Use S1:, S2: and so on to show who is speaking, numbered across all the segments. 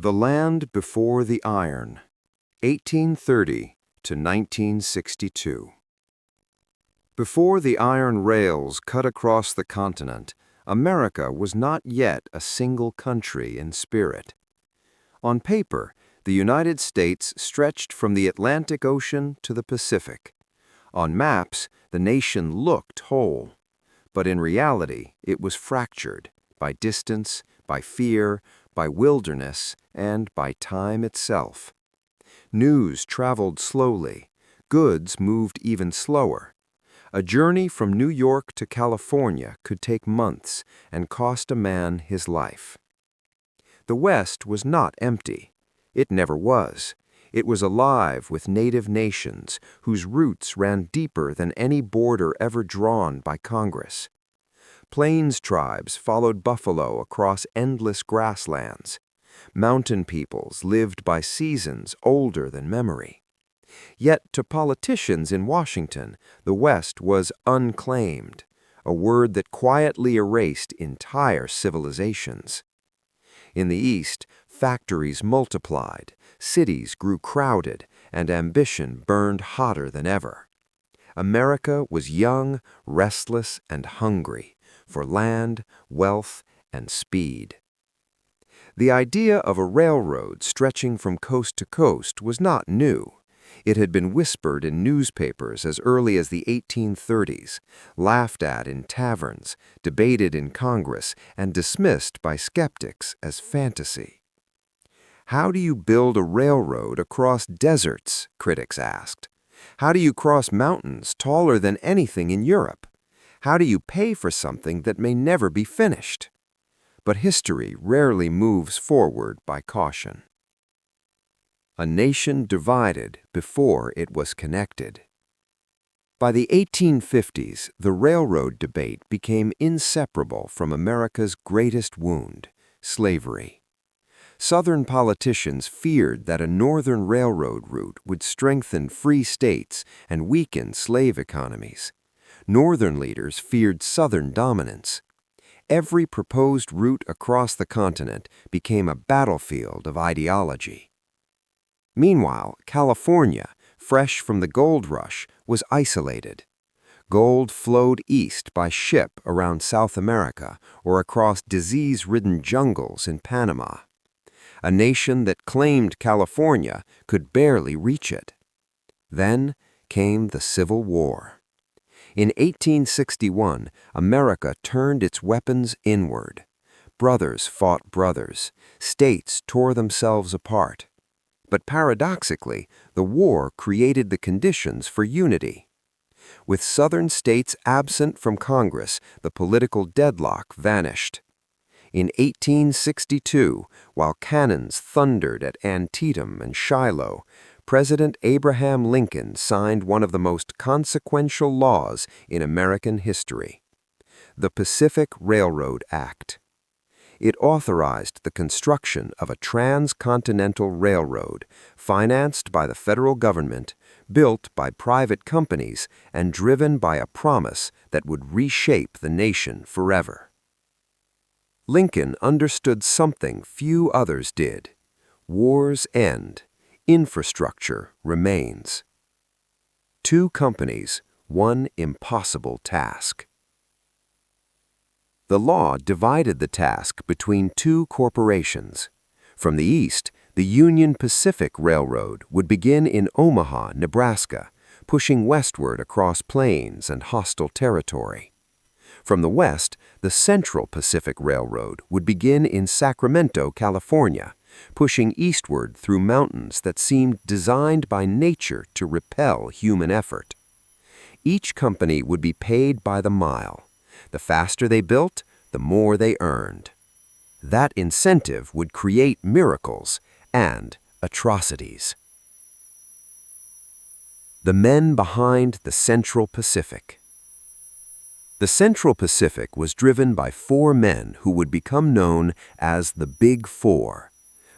S1: The Land Before the Iron, 1830 to 1962. Before the iron rails cut across the continent, America was not yet a single country in spirit. On paper, the United States stretched from the Atlantic Ocean to the Pacific. On maps, the nation looked whole. But in reality, it was fractured by distance, by fear, by wilderness, and by time itself. News traveled slowly. Goods moved even slower. A journey from New York to California could take months and cost a man his life. The West was not empty. It never was. It was alive with native nations whose roots ran deeper than any border ever drawn by Congress. Plains tribes followed buffalo across endless grasslands. Mountain peoples lived by seasons older than memory. Yet to politicians in Washington, the West was unclaimed, a word that quietly erased entire civilizations. In the East, factories multiplied, cities grew crowded, and ambition burned hotter than ever. America was young, restless, and hungry for land, wealth, and speed. The idea of a railroad stretching from coast to coast was not new. It had been whispered in newspapers as early as the 1830s, laughed at in taverns, debated in Congress, and dismissed by skeptics as fantasy. How do you build a railroad across deserts? Critics asked. How do you cross mountains taller than anything in Europe? How do you pay for something that may never be finished? But history rarely moves forward by caution. A nation divided before it was connected. By the 1850s, the railroad debate became inseparable from America's greatest wound, slavery. Southern politicians feared that a northern railroad route would strengthen free states and weaken slave economies. Northern leaders feared Southern dominance. Every proposed route across the continent became a battlefield of ideology. Meanwhile, California, fresh from the gold rush, was isolated. Gold flowed east by ship around South America or across disease-ridden jungles in Panama. A nation that claimed California could barely reach it. Then came the Civil War. In 1861, America turned its weapons inward. Brothers fought brothers. States tore themselves apart. But paradoxically, the war created the conditions for unity. With Southern states absent from Congress, the political deadlock vanished. In 1862, while cannons thundered at Antietam and Shiloh, President Abraham Lincoln signed one of the most consequential laws in American history, the Pacific Railroad Act. It authorized the construction of a transcontinental railroad financed by the federal government, built by private companies, and driven by a promise that would reshape the nation forever. Lincoln understood something few others did. Wars end. Infrastructure remains. Two companies, one impossible task. The law divided the task between two corporations. From the east, the Union Pacific Railroad would begin in Omaha, Nebraska, pushing westward across plains and hostile territory. From the west, the Central Pacific Railroad would begin in Sacramento, California, pushing eastward through mountains that seemed designed by nature to repel human effort. Each company would be paid by the mile. The faster they built, the more they earned. That incentive would create miracles and atrocities. The men behind the Central Pacific. The Central Pacific was driven by four men who would become known as the Big Four: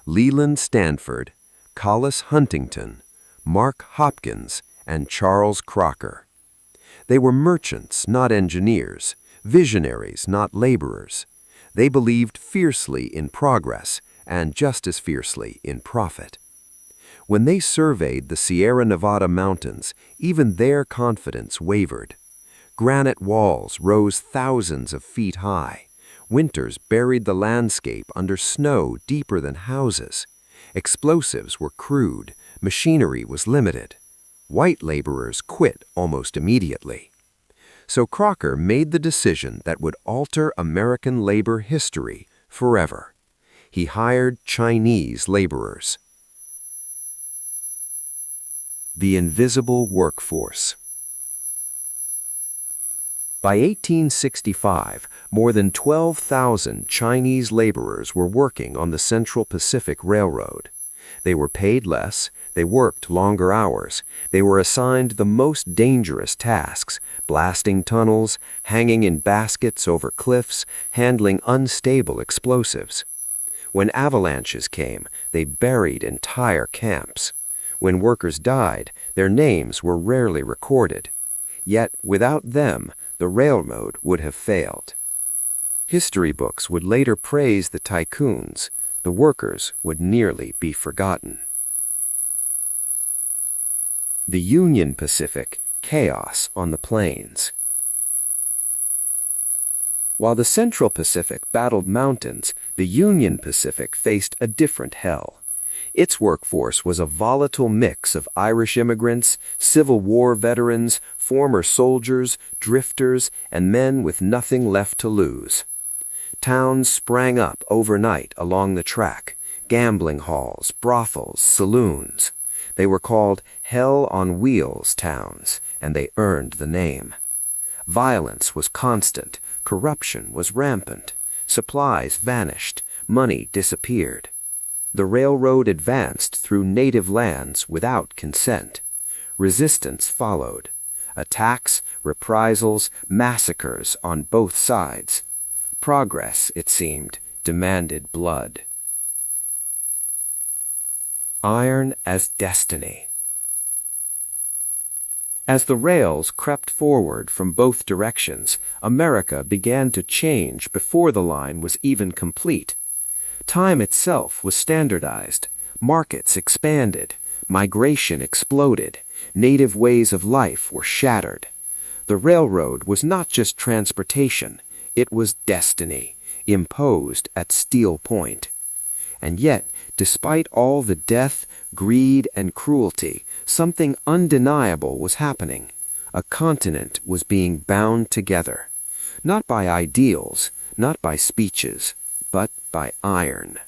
S1: Leland Stanford, Collis Huntington, Mark Hopkins, and Charles Crocker. They were merchants, not engineers, visionaries, not laborers. They believed fiercely in progress and just as fiercely in profit. When they surveyed the Sierra Nevada mountains, even their confidence wavered. Granite walls rose thousands of feet high. Winters buried the landscape under snow deeper than houses. Explosives were crude, machinery was limited. White laborers quit almost immediately. So Crocker made the decision that would alter American labor history forever. He hired Chinese laborers. The invisible workforce. By 1865, more than 12,000 Chinese laborers were working on the Central Pacific Railroad. They were paid less, they worked longer hours, they were assigned the most dangerous tasks, blasting tunnels, hanging in baskets over cliffs, handling unstable explosives. When avalanches came, they buried entire camps. When workers died, their names were rarely recorded. Yet, without them, the railroad would have failed. History books would later praise the tycoons. The workers would nearly be forgotten. The Union Pacific, chaos on the plains. While the Central Pacific battled mountains, the Union Pacific faced a different hell. Its workforce was a volatile mix of Irish immigrants, Civil War veterans, former soldiers, drifters, and men with nothing left to lose. Towns sprang up overnight along the track, gambling halls, brothels, saloons. They were called Hell on Wheels towns, and they earned the name. Violence was constant, corruption was rampant, supplies vanished, money disappeared. The railroad advanced through native lands without consent. Resistance followed. Attacks, reprisals, massacres on both sides. Progress, it seemed, demanded blood. Iron as destiny. As the rails crept forward from both directions, America began to change before the line was even complete. Time itself was standardized, markets expanded, migration exploded, native ways of life were shattered. The railroad was not just transportation, it was destiny, imposed at steel point. And yet, despite all the death, greed, and cruelty, something undeniable was happening. A continent was being bound together, not by ideals, not by speeches, but by iron.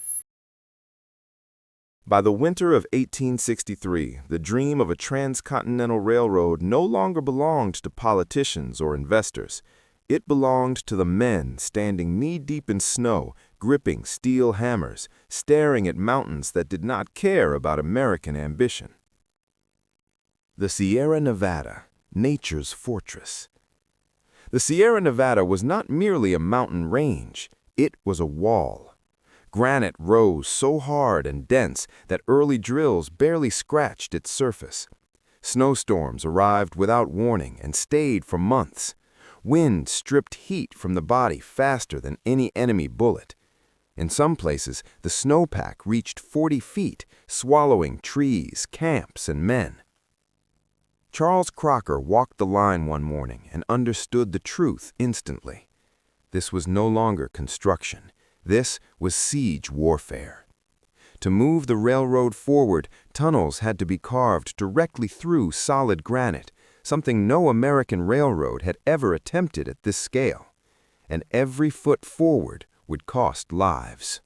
S2: By the winter of 1863, the dream of a transcontinental railroad no longer belonged to politicians or investors. It belonged to the men standing knee-deep in snow, gripping steel hammers, staring at mountains that did not care about American ambition. The Sierra Nevada, nature's fortress. The Sierra Nevada was not merely a mountain range, it was a wall. Granite rose so hard and dense that early drills barely scratched its surface. Snowstorms arrived without warning and stayed for months. Wind stripped heat from the body faster than any enemy bullet. In some places, the snowpack reached 40 feet, swallowing trees, camps, and men. Charles Crocker walked the line one morning and understood the truth instantly. This was no longer construction. This was siege warfare. To move the railroad forward, tunnels had to be carved directly through solid granite, something no American railroad had ever attempted at this scale. And every foot forward would cost lives.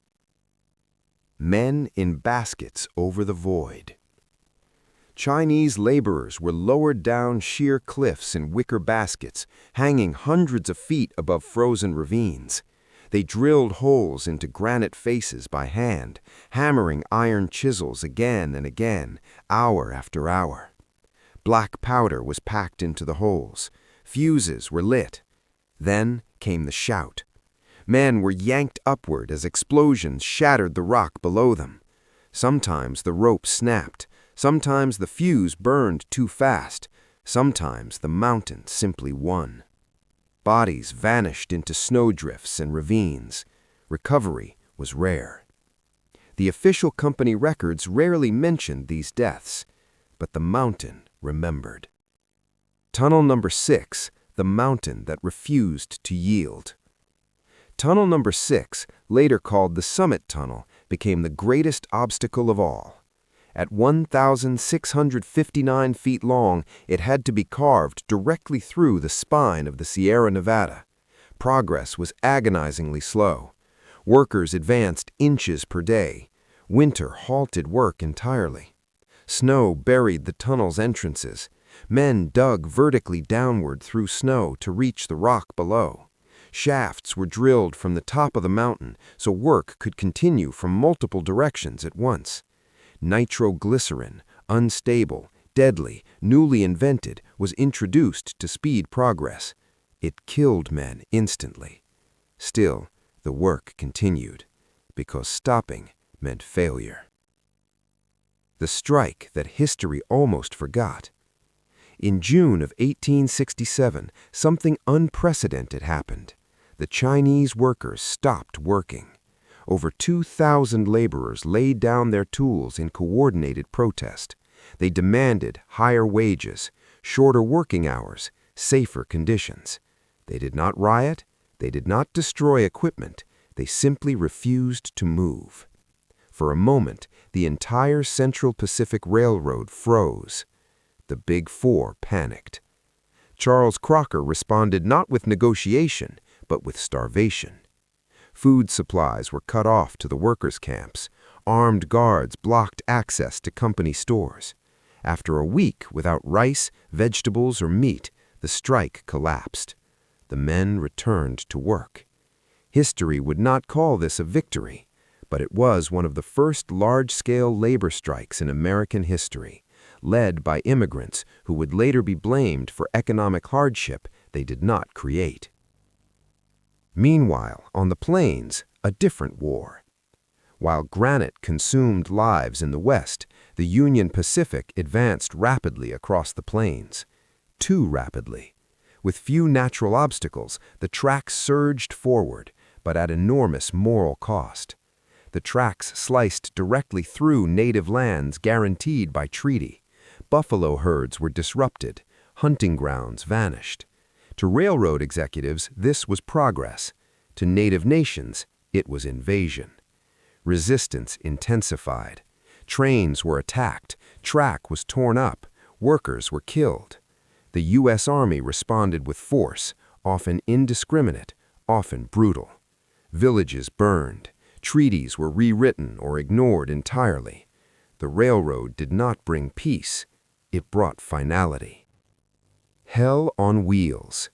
S2: Men in baskets over the void. Chinese laborers were lowered down sheer cliffs in wicker baskets, hanging hundreds of feet above frozen ravines. They drilled holes into granite faces by hand, hammering iron chisels again and again, hour after hour. Black powder was packed into the holes. Fuses were lit. Then came the shout. Men were yanked upward as explosions shattered the rock below them. Sometimes the rope snapped. Sometimes the fuse burned too fast. Sometimes the mountain simply won. Bodies vanished into snowdrifts and ravines. Recovery was rare.
S1: The official company records rarely mentioned these deaths, but the mountain remembered. Tunnel number 6, the mountain that refused to yield. Tunnel number 6, later called the Summit Tunnel, became the greatest obstacle of all. At 1,659 feet long, it had to be carved directly through the spine of the Sierra Nevada. Progress was agonizingly slow. Workers advanced inches per day. Winter halted work entirely. Snow buried the tunnel's entrances. Men dug vertically downward through snow to reach the rock below. Shafts were drilled from the top of the mountain so work could continue from multiple directions at once. Nitroglycerin, unstable, deadly, newly invented, was introduced to speed progress. It killed men instantly. Still, the work continued, because stopping meant failure. The strike that history almost forgot. In June of 1867, something unprecedented happened. The Chinese workers stopped working. Over 2,000 laborers laid down their tools in coordinated protest. They demanded higher wages, shorter working hours, safer conditions. They did not riot. They did not destroy equipment. They simply refused to move. For a moment, the entire Central Pacific Railroad froze. The Big Four panicked. Charles Crocker responded not with negotiation, but with starvation. Food supplies were cut off to the workers' camps. Armed guards blocked access to company stores. After a week without rice, vegetables, or meat, the strike collapsed. The men returned to work. History would not call this a victory, but it was one of the first large-scale labor strikes in American history, led by immigrants who would later be blamed for economic hardship they did not create. Meanwhile, on the plains, a different war. While granite consumed lives in the West, the Union Pacific advanced rapidly across the plains. Too rapidly. With few natural obstacles, the tracks surged forward, but at enormous moral cost. The tracks sliced directly through native lands guaranteed by treaty. Buffalo herds were disrupted. Hunting grounds vanished. To railroad executives, this was progress. To native nations, it was invasion. Resistance intensified. Trains were attacked. Track was torn up. Workers were killed. The U.S. Army responded with force, often indiscriminate, often brutal. Villages burned. Treaties were rewritten or ignored entirely. The railroad did not bring peace. It brought finality. Hell on wheels.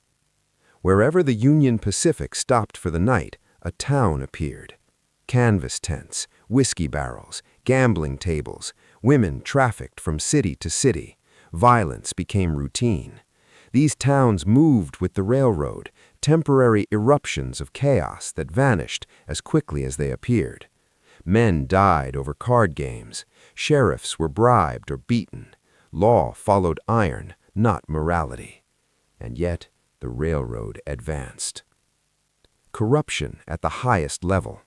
S1: Wherever the Union Pacific stopped for the night, a town appeared. Canvas tents, whiskey barrels, gambling tables, women trafficked from city to city. Violence became routine. These towns moved with the railroad, temporary eruptions of chaos that vanished as quickly as they appeared. Men died over card games. Sheriffs were bribed or beaten. Law followed iron, not morality. And yet, the railroad advanced. Corruption at the highest level.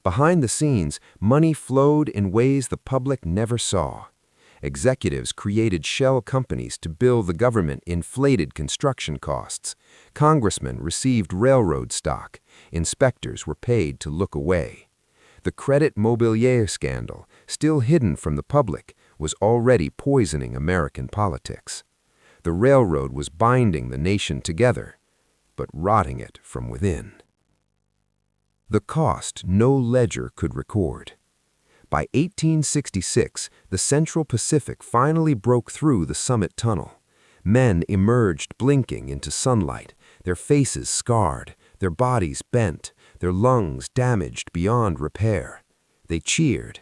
S1: Behind the scenes, money flowed in ways the public never saw. Executives created shell companies to bill the government inflated construction costs. Congressmen received railroad stock. Inspectors were paid to look away. The Credit Mobilier scandal, still hidden from the public, was already poisoning American politics. The railroad was binding the nation together, but rotting it from within. The cost no ledger could record. By 1866, the Central Pacific finally broke through the Summit Tunnel. Men emerged blinking into sunlight, their faces scarred, their bodies bent, their lungs damaged beyond repair. They cheered.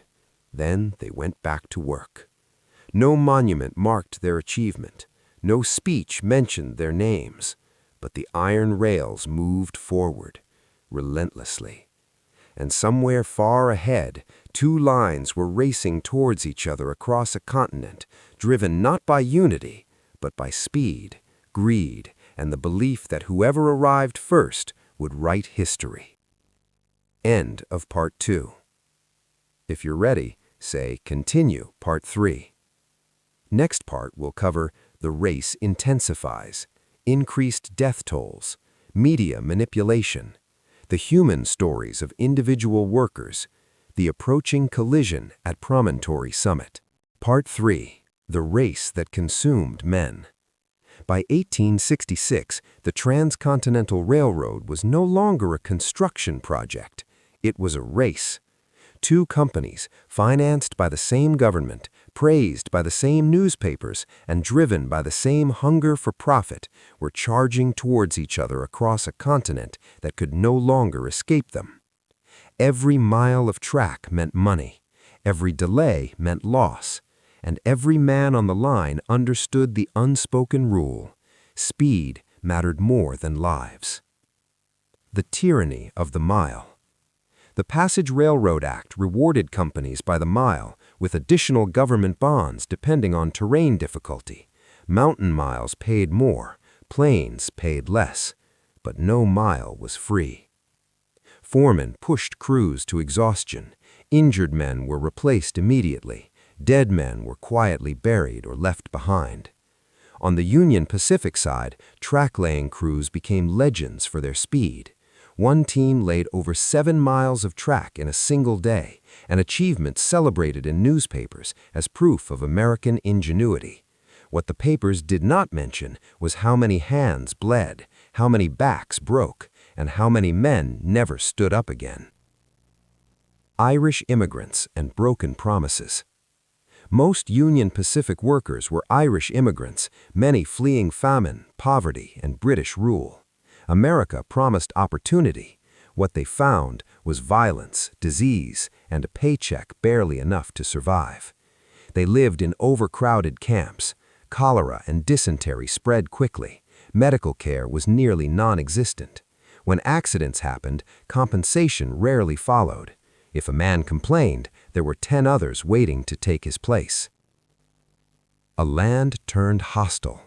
S1: Then they went back to work. No monument marked their achievement. No speech mentioned their names. But the iron rails moved forward, relentlessly. And somewhere far ahead, two lines were racing towards each other across a continent, driven not by unity, but by speed, greed, and the belief that whoever arrived first would write history. End of Part 2.
S3: If you're ready, say Continue, Part 3. Next part will cover the race intensifies, increased death tolls, media manipulation, the human stories of individual workers, the approaching collision at Promontory Summit. Part 3. The race that consumed men. By 1866, the Transcontinental Railroad was no longer a construction project. It was a race. Two companies, financed by the same government, praised by the same newspapers, and driven by the same hunger for profit, were charging towards each other across a continent that could no longer escape them. Every mile of track meant money. Every delay meant loss. And every man on the line understood the unspoken rule: speed mattered more than lives. The tyranny of the mile. The Passage Railroad Act rewarded companies by the mile with additional government bonds depending on terrain difficulty. Mountain miles paid more, plains paid less, but no mile was free. Foremen pushed crews to exhaustion. Injured men were replaced immediately. Dead men were quietly buried or left behind. On the Union Pacific side, track-laying crews became legends for their speed. One team laid over 7 miles of track in a single day, an achievement celebrated in newspapers as proof of American ingenuity. What the papers did not mention was how many hands bled, how many backs broke, and how many men never stood up again. Irish immigrants and broken promises. Most Union Pacific workers were Irish immigrants, many fleeing famine, poverty, and British rule. America promised opportunity. What they found was violence, disease, and a paycheck barely enough to survive. They lived in overcrowded camps. Cholera and dysentery spread quickly. Medical care was nearly non-existent. When accidents happened, compensation rarely followed. If a man complained, there were 10 others waiting to take his place. A land turned hostile.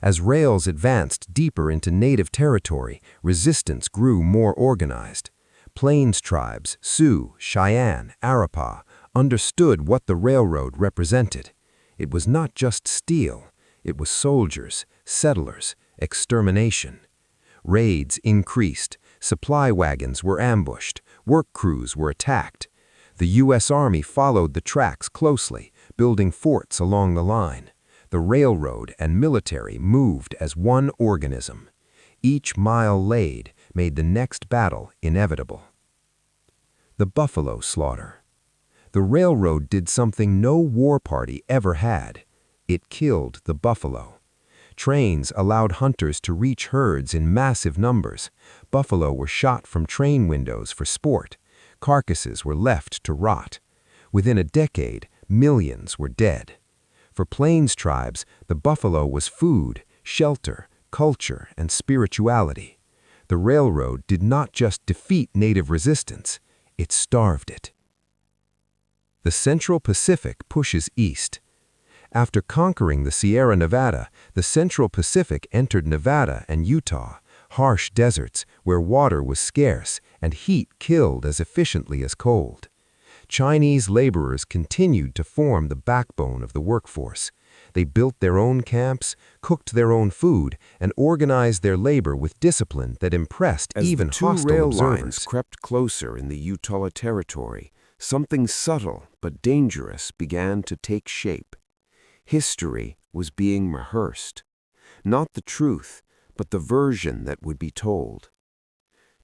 S3: As rails advanced deeper into native territory, resistance grew more organized. Plains tribes, Sioux, Cheyenne, Arapaho, understood what the railroad represented. It was not just steel, it was soldiers, settlers, extermination. Raids increased, supply wagons were ambushed, work crews were attacked. The U.S. Army followed the tracks closely, building forts along the line. The railroad and military moved as one organism. Each mile laid made the next battle inevitable. The buffalo slaughter. The railroad did something no war party ever had. It killed the buffalo. Trains allowed hunters to reach herds in massive numbers. Buffalo were shot from train windows for sport. Carcasses were left to rot. Within a decade, millions were dead. For Plains tribes, the buffalo was food, shelter, culture, and spirituality. The railroad did not just defeat native resistance, it starved it. The Central Pacific pushes east. After conquering the Sierra Nevada, the Central Pacific entered Nevada and Utah, harsh deserts where water was scarce and heat killed as efficiently as cold. Chinese laborers continued to form the backbone of the workforce. They built their own camps, cooked their own food, and organized their labor with discipline that impressed even hostile observers.
S1: As the two rail lines crept closer in the Utah Territory, something subtle but dangerous began to take shape. History was being rehearsed. Not the truth, but the version that would be told.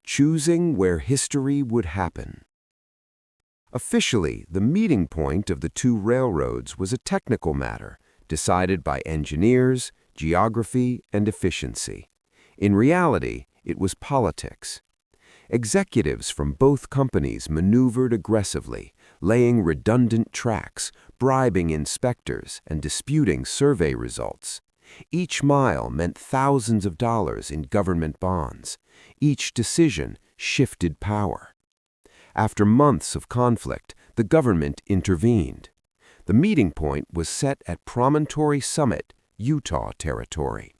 S1: Choosing where history would happen. Officially, the meeting point of the two railroads was a technical matter, decided by engineers, geography, and efficiency. In reality, it was politics. Executives from both companies maneuvered aggressively, laying redundant tracks, bribing inspectors, and disputing survey results. Each mile meant thousands of dollars in government bonds. Each decision shifted power. After months of conflict, the government intervened. The meeting point was set at Promontory Summit, Utah Territory.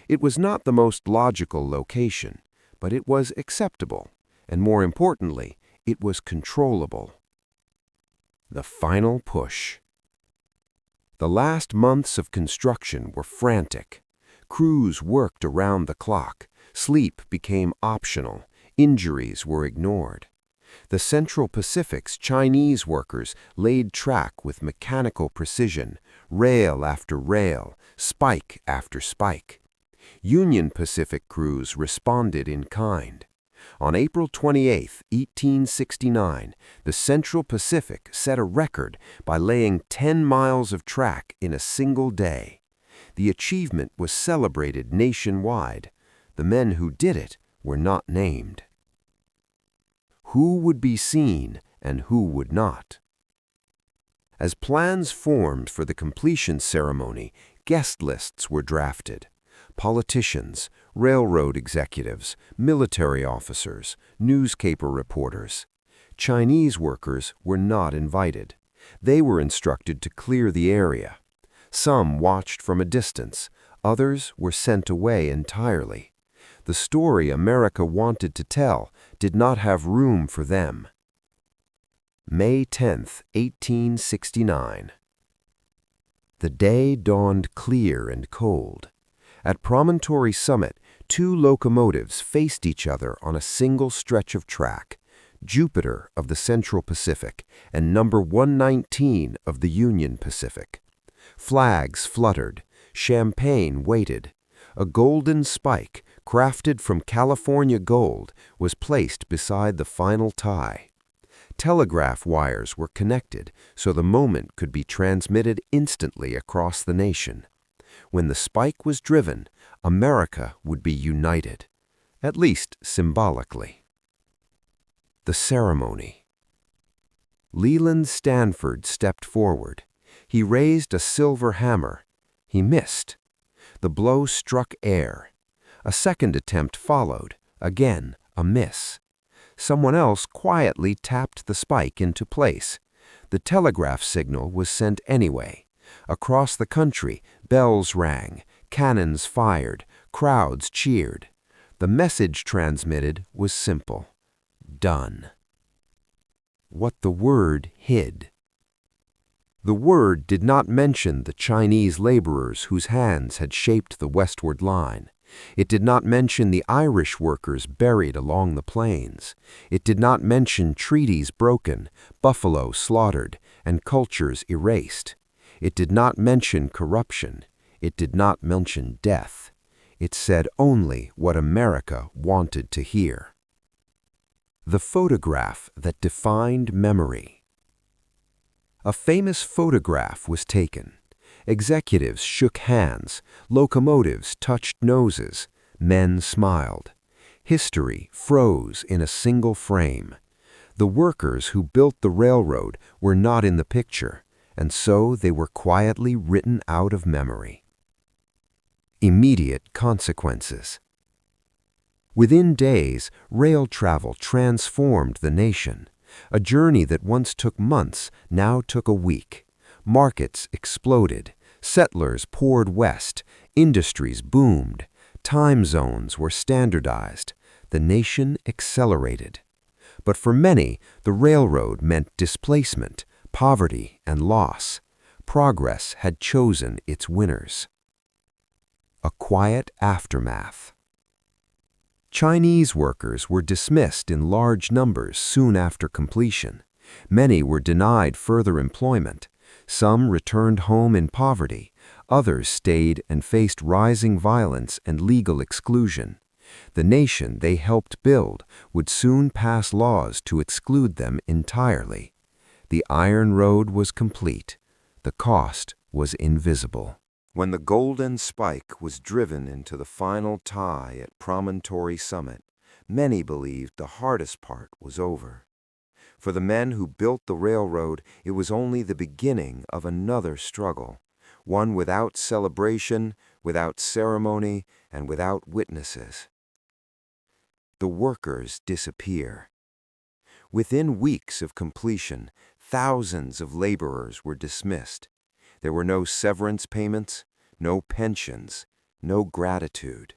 S1: It was not the most logical location, but it was acceptable, and more importantly, it was controllable.
S3: The final push. The last months of construction were frantic. Crews worked around the clock. Sleep became optional. Injuries were ignored. The Central Pacific's Chinese workers laid track with mechanical precision, rail after rail, spike after spike. Union Pacific crews responded in kind. On April 28, 1869, the Central Pacific set a record by laying 10 miles of track in a single day. The achievement was celebrated nationwide. The men who did it were not named. Who would be seen and who would not? As plans formed for the completion ceremony, guest lists were drafted. Politicians, railroad executives, military officers, newspaper reporters. Chinese workers were not invited. They were instructed to clear the area. Some watched from a distance, others were sent away entirely. The story America wanted to tell did not have room for them. May 10, 1869. The day dawned clear and cold. At Promontory Summit, 2 locomotives faced each other on a single stretch of track, Jupiter of the Central Pacific and number 119 of the Union Pacific. Flags fluttered, champagne waited. A golden spike, crafted from California gold, was placed beside the final tie. Telegraph wires were connected so the moment could be transmitted instantly across the nation. When the spike was driven, America would be united, at least symbolically. The ceremony. Leland Stanford stepped forward. He raised a silver hammer. He missed. The blow struck air. A second attempt followed, again a miss. Someone else quietly tapped the spike into place. The telegraph signal was sent anyway. Across the country, bells rang, cannons fired, crowds cheered. The message transmitted was simple: done. What the word hid. The word did not mention the Chinese laborers whose hands had shaped the westward line. It did not mention the Irish workers buried along the plains. It did not mention treaties broken, buffalo slaughtered, and cultures erased. It did not mention corruption. It did not mention death. It said only what America wanted to hear. The photograph that defined memory. A famous photograph was taken. Executives shook hands, locomotives touched noses, men smiled. History froze in a single frame. The workers who built the railroad were not in the picture, and so they were quietly written out of memory. Immediate consequences. Within days, rail travel transformed the nation. A journey that once took months now took a week. Markets exploded. Settlers poured west. Industries boomed. Time zones were standardized. The nation accelerated. But for many, the railroad meant displacement, poverty, and loss. Progress had chosen its winners. A quiet aftermath. Chinese workers were dismissed in large numbers soon after completion. Many were denied further employment. Some returned home in poverty. Others stayed and faced rising violence and legal exclusion. The nation they helped build would soon pass laws to exclude them entirely. The Iron Road was complete. The cost was invisible. When the golden spike was driven into the final tie at Promontory Summit, many believed the hardest part was over. For the men who built the railroad, it was only the beginning of another struggle, one without celebration, without ceremony, and without witnesses. The workers disappear. Within weeks of completion, thousands of laborers were dismissed. There were no severance payments, no pensions, no gratitude.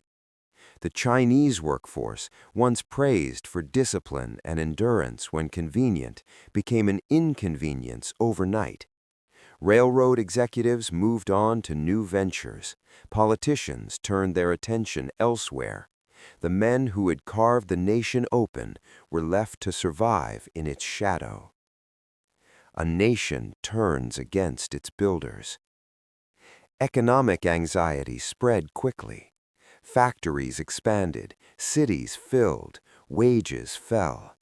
S1: The Chinese workforce, once praised for discipline and endurance when convenient, became an inconvenience overnight. Railroad executives moved on to new ventures. Politicians turned their attention elsewhere. The men who had carved the nation open were left to survive in its shadow. A nation turns against its builders. Economic anxiety spread quickly. Factories expanded, cities filled, wages fell.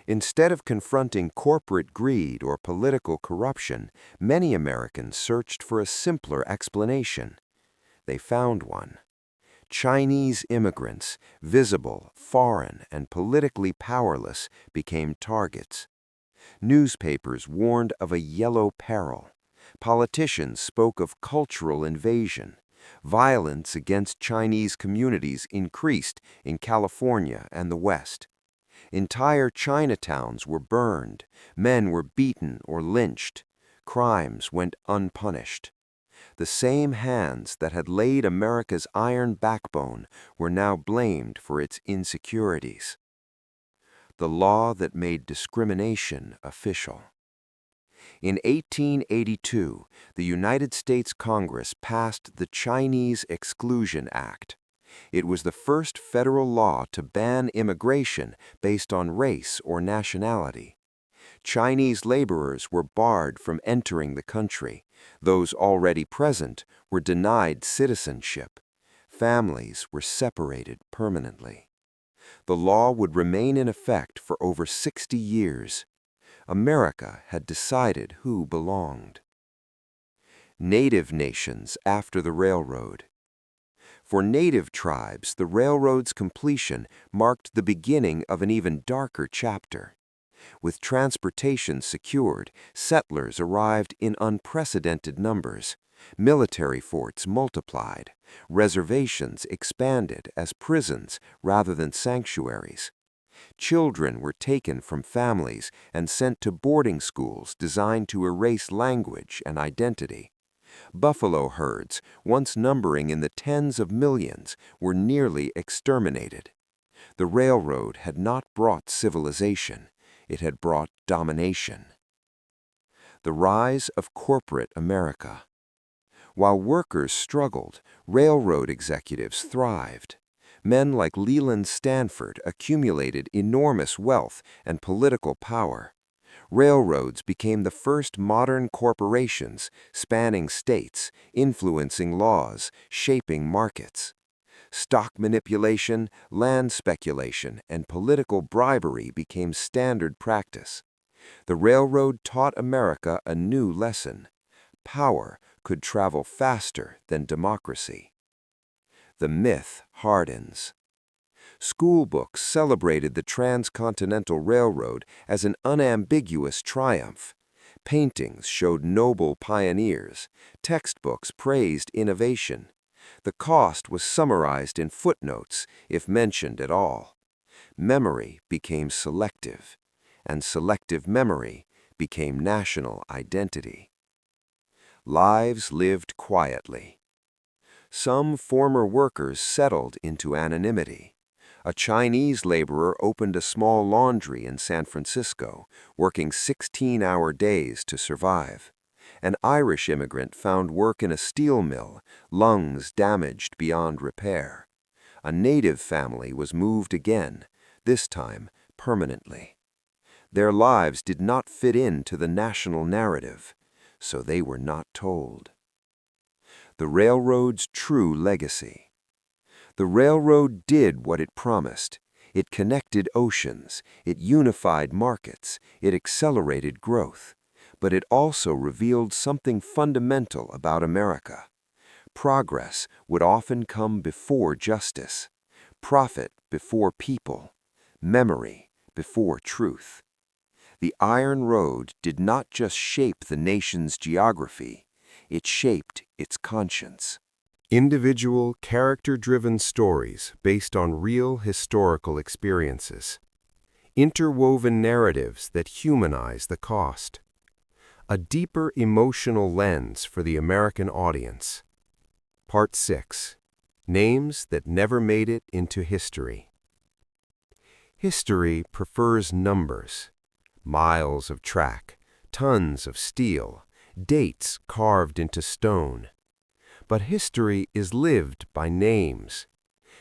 S1: Instead of confronting corporate greed or political corruption, many Americans searched for a simpler explanation. They found one. Chinese immigrants, visible, foreign, and politically powerless, became targets. Newspapers warned of a yellow peril. Politicians spoke of cultural invasion. Violence against Chinese communities increased in California and the West. Entire Chinatowns were burned. Men were beaten or lynched. Crimes went unpunished. The same hands that had laid America's iron backbone were now blamed for its insecurities. The law that made discrimination official. In 1882, the United States Congress passed the Chinese Exclusion Act. It was the first federal law to ban immigration based on race or nationality. Chinese laborers were barred from entering the country. Those already present were denied citizenship. Families were separated permanently. The law would remain in effect for over 60 years. America had decided who belonged. Native nations after the railroad. For native tribes, the railroad's completion marked the beginning of an even darker chapter. With transportation secured, settlers arrived in unprecedented numbers. Military forts multiplied. Reservations expanded as prisons rather than sanctuaries. Children were taken from families and sent to boarding schools designed to erase language and identity. Buffalo herds, once numbering in the tens of millions, were nearly exterminated. The railroad had not brought civilization, it had brought domination. The rise of corporate America. While workers struggled, railroad executives thrived. Men like Leland Stanford accumulated enormous wealth and political power. Railroads became the first modern corporations, spanning states, influencing laws, shaping markets. Stock manipulation, land speculation, and political bribery became standard practice. The railroad taught America a new lesson. Power could travel faster than democracy. The myth hardens. School books celebrated the transcontinental railroad as an unambiguous triumph. Paintings showed noble pioneers. Textbooks praised innovation. The cost was summarized in footnotes, if mentioned at all. Memory became selective, and selective memory became national identity. Lives lived quietly. Some former workers settled into anonymity. A Chinese laborer opened a small laundry in San Francisco, working 16-hour days to survive. An Irish immigrant found work in a steel mill, lungs damaged beyond repair. A native family was moved again, this time permanently. Their lives did not fit into the national narrative, so they were not told. The railroad's true legacy. The railroad did what it promised. It connected oceans, it unified markets, it accelerated growth. But it also revealed something fundamental about America. Progress would often come before justice, profit before people, memory before truth. The Iron Road did not just shape the nation's geography, it shaped its conscience. Individual, character-driven stories based on real historical experiences. Interwoven narratives that humanize the cost. A deeper emotional lens for the American audience. Part 6. Names that never made it into history. History prefers numbers. Miles of track, tons of steel, dates carved into stone. But history is lived by names.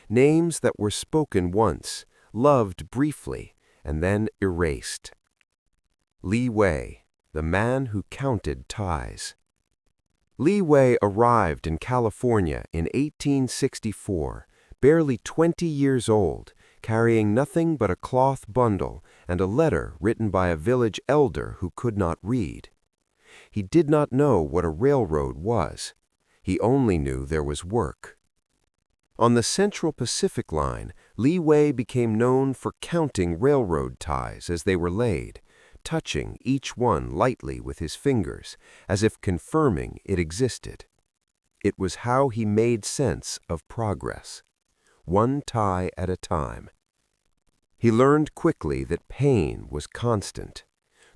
S1: Names that were spoken once, loved briefly, and then erased. Li Wei, the man who counted ties. Li Wei arrived in California in 1864, barely 20 years old, carrying nothing but a cloth bundle and a letter written by a village elder who could not read. He did not know what a railroad was. He only knew there was work. On the Central Pacific Line, Li Wei became known for counting railroad ties as they were laid, touching each one lightly with his fingers, as if confirming it existed. It was how he made sense of progress, one tie at a time. He learned quickly that pain was constant.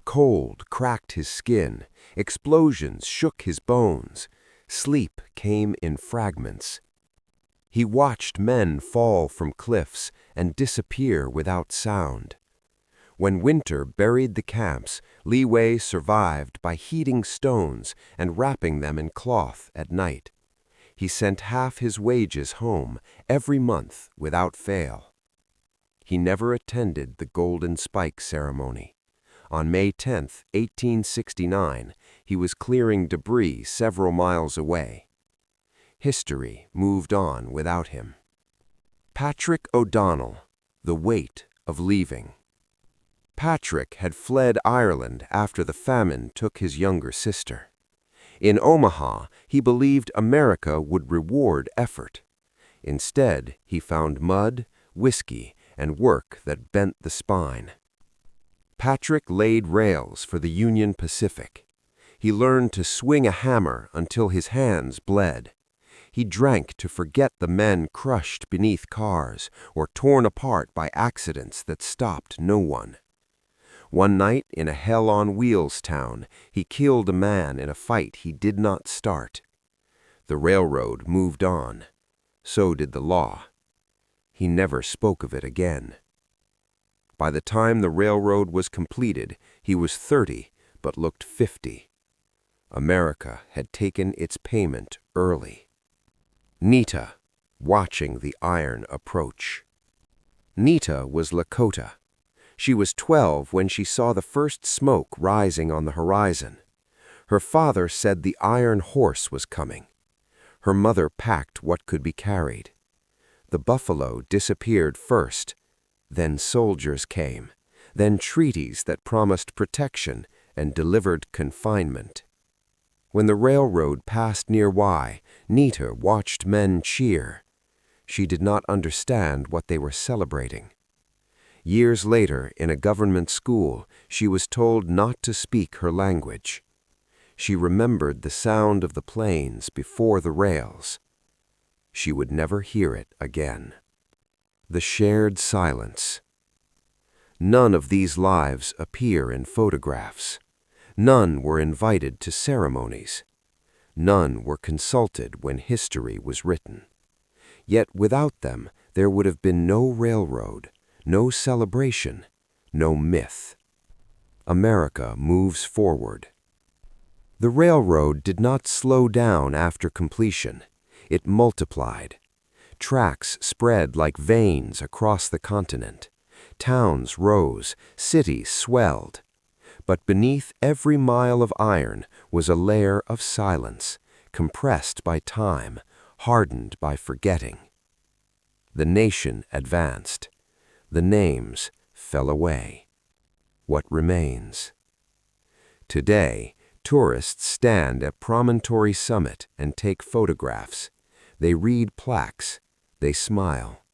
S1: Cold cracked his skin, explosions shook his bones, sleep came in fragments. He watched men fall from cliffs and disappear without sound. When winter buried the camps, Li Wei survived by heating stones and wrapping them in cloth at night. He sent half his wages home every month without fail. He never attended the Golden Spike ceremony. On May 10, 1869, he was clearing debris several miles away. History moved on without him. Patrick O'Donnell, the weight of leaving. Patrick had fled Ireland after the famine took his younger sister. In Omaha, he believed America would reward effort. Instead, he found mud, whiskey, and work that bent the spine. Patrick laid rails for the Union Pacific. He learned to swing a hammer until his hands bled. He drank to forget the men crushed beneath cars or torn apart by accidents that stopped no one. One night in a hell-on-wheels town, he killed a man in a fight he did not start. The railroad moved on. So did the law. He never spoke of it again. By the time the railroad was completed, he was 30, but looked 50. America had taken its payment early. Nita, watching the iron approach. Nita was Lakota. She was 12 when she saw the first smoke rising on the horizon. Her father said the iron horse was coming. Her mother packed what could be carried. The buffalo disappeared first. Then soldiers came. Then treaties that promised protection and delivered confinement. When the railroad passed near Y, Nita watched men cheer. She did not understand what they were celebrating. Years later, in a government school, she was told not to speak her language. She remembered the sound of the planes before the rails. She would never hear it again. The shared silence. None of these lives appear in photographs. None were invited to ceremonies. None were consulted when history was written. Yet without them, there would have been no railroad, no celebration, no myth. America moves forward. The railroad did not slow down after completion. It multiplied. Tracks spread like veins across the continent. Towns rose, cities swelled. But beneath every mile of iron was a layer of silence, compressed by time, hardened by forgetting. The nation advanced. The names fell away. What remains? Today, tourists stand at Promontory Summit and take photographs. They read plaques. They smile.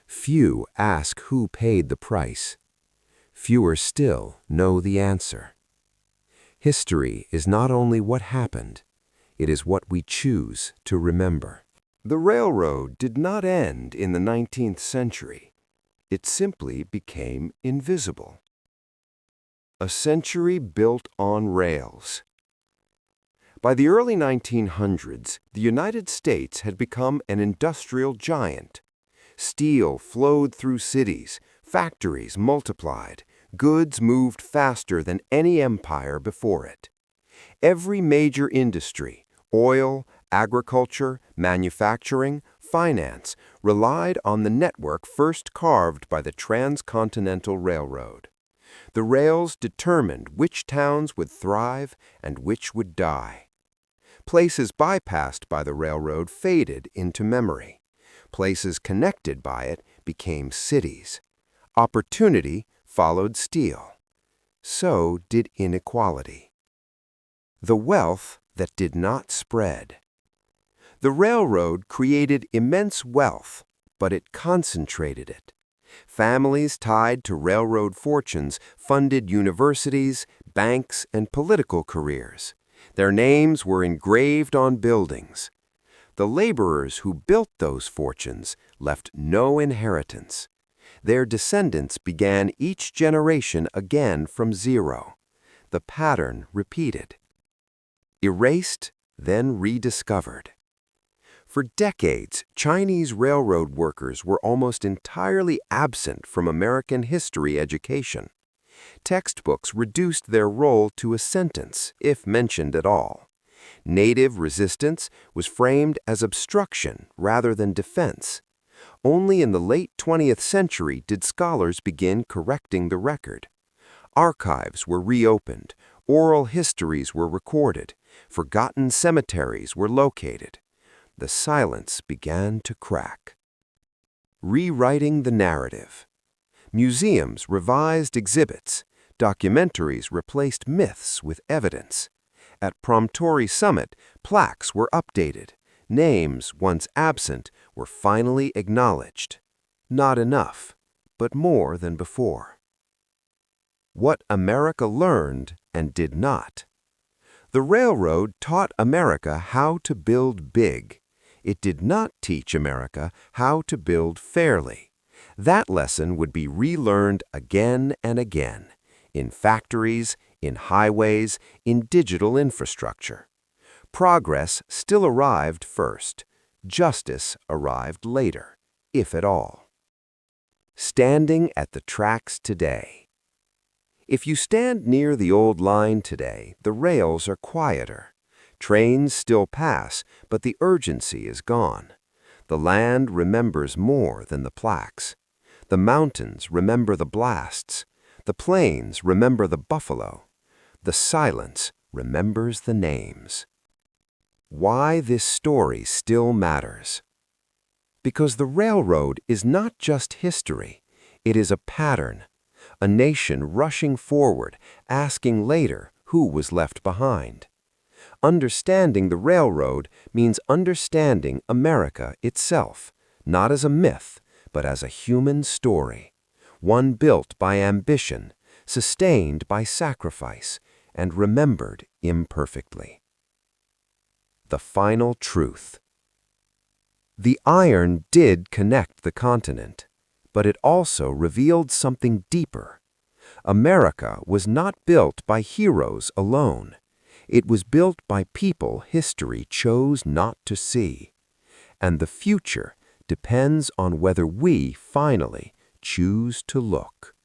S1: Few ask who paid the price. Fewer still know the answer. History is not only what happened, it is what we choose to remember. The railroad did not end in the 19th century. It simply became invisible. A century built on rails. By the early 1900s, the United States had become an industrial giant. Steel flowed through cities, factories multiplied, goods moved faster than any empire before it. Every major industry, oil, agriculture, manufacturing, finance, relied on the network first carved by the Transcontinental Railroad. The rails determined which towns would thrive and which would die. Places bypassed by the railroad faded into memory. Places connected by it became cities. Opportunity followed steel. So did inequality. The wealth that did not spread. The railroad created immense wealth, but it concentrated it. Families tied to railroad fortunes funded universities, banks, and political careers. Their names were engraved on buildings. The laborers who built those fortunes left no inheritance. Their descendants began each generation again from zero. The pattern repeated. Erased, then rediscovered. For decades, Chinese railroad workers were almost entirely absent from American history education. Textbooks reduced their role to a sentence, if mentioned at all. Native resistance was framed as obstruction rather than defense. Only in the late 20th century did scholars begin correcting the record. Archives were reopened, oral histories were recorded, forgotten cemeteries were located. The silence began to crack. Rewriting the narrative. Museums revised exhibits. Documentaries replaced myths with evidence. At Promontory Summit, plaques were updated. Names, once absent, were finally acknowledged. Not enough, but more than before. What America learned and did not. The railroad taught America how to build big. It did not teach America how to build fairly. That lesson would be relearned again and again, in factories, in highways, in digital infrastructure. Progress still arrived first. Justice arrived later, if at all. Standing at the tracks today. If you stand near the old line today, the rails are quieter. Trains still pass, but the urgency is gone. The land remembers more than the plaques. The mountains remember the blasts. The plains remember the buffalo. The silence remembers the names. Why this story still matters. Because the railroad is not just history. It is a pattern. A nation rushing forward, asking later who was left behind. Understanding the railroad means understanding America itself, not as a myth, but as a human story, one built by ambition, sustained by sacrifice, and remembered imperfectly. The final truth. The iron did connect the continent, but it also revealed something deeper. America was not built by heroes alone. It was built by people history chose not to see. And the future depends on whether we finally choose to look.